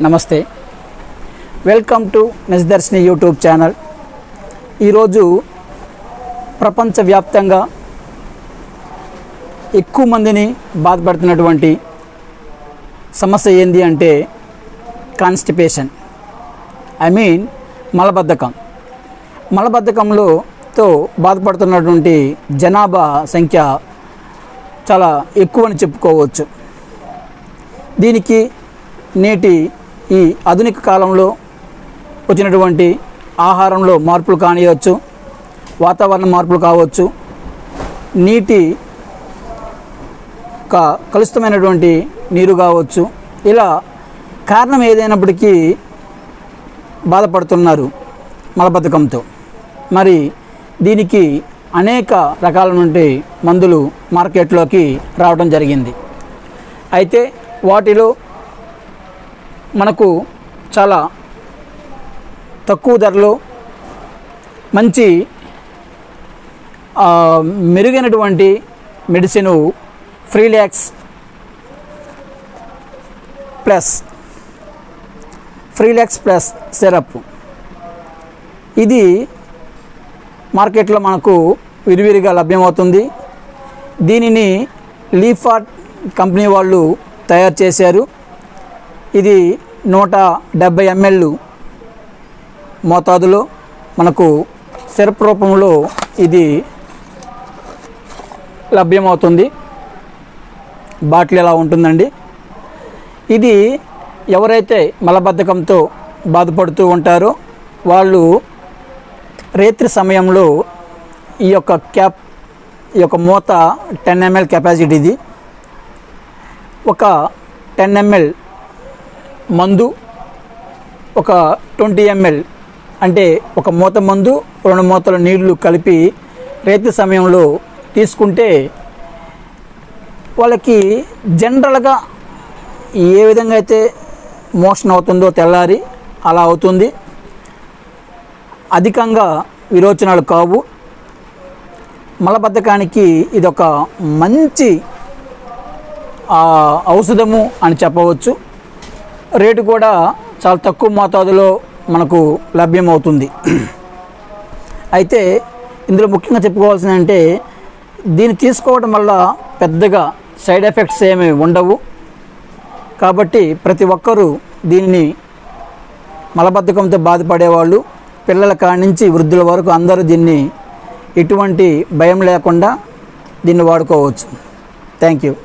నమస్తే, welcome to నిజదర్శిని YouTube channel. ఈరోజు ప్రపంచవ్యాప్తంగా ఎక్కువ మందిని బాధపడుతున్నటువంటి సమస్య ఏంది అంటే కాన్స్టిపేషన్, మలబద్ధకంతో బాధపడుతున్నటువంటి జనాభా సంఖ్య చాలా ఎక్కువని చెప్పుకోవచ్చు. దీనికి నేటి ఈ ఆధునిక కాలంలో వచ్చినటువంటి ఆహారంలో మార్పులు కానియవచ్చు, వాతావరణ మార్పులు కావచ్చు, నీటి కలుషితమైనటువంటి నీరు కావచ్చు, ఇలా కారణం ఏదైనప్పటికీ బాధపడుతున్నారు మలబద్ధకంతో. మరి దీనికి అనేక రకాల నుండి మందులు మార్కెట్లోకి రావడం జరిగింది. అయితే వాటిలో మనకు చాలా తక్కువ ధరలో మంచి మెరుగైనటువంటి మెడిసిన్ ఫ్రీలాక్స్ ప్లస్ సిరప్, ఇది మార్కెట్లో మనకు విరివిరిగా లభ్యమవుతుంది. దీనిని లీఫార్ట్ కంపెనీ వాళ్ళు తయారు చేశారు. ఇది 170 ml మోతాదులో మనకు సిరప్ రూపంలో ఇది లభ్యమవుతుంది. బాటిల్ ఎలా ఉంటుందండి. ఇది ఎవరైతే మలబద్ధకంతో బాధపడుతూ ఉంటారో వాళ్ళు రాత్రి సమయంలో ఈ యొక్క మూత 10 ml కెపాసిటీది, ఒక 10 ml మందు, ఒక 20 ml అంటే ఒక మూత మందు 2 మూతల నీళ్లు కలిపి రాత్రి సమయంలో తీసుకుంటే వాళ్ళకి జనరల్గా ఏ విధంగా అయితే మోషన్ అవుతుందో తెల్లారి అలా అవుతుంది. అధికంగా విరోచనాలు కావు. మలబద్ధకానికి ఇదొక మంచి ఔషధము అని చెప్పవచ్చు. రేటు కూడా చాలా తక్కువ మోతాదులో మనకు లభ్యమవుతుంది. అయితే ఇందులో ముఖ్యంగా చెప్పుకోవాల్సింది అంటే దీన్ని తీసుకోవడం వల్ల పెద్దగా సైడ్ ఎఫెక్ట్స్ ఏమీ ఉండవు. కాబట్టి ప్రతి ఒక్కరూ దీనిని మలబద్ధకంతో బాధపడేవాళ్ళు పిల్లల కాడి నుంచి వృద్ధుల వరకు అందరూ దీన్ని ఎటువంటి భయం లేకుండా దీన్ని వాడుకోవచ్చు. Thank you.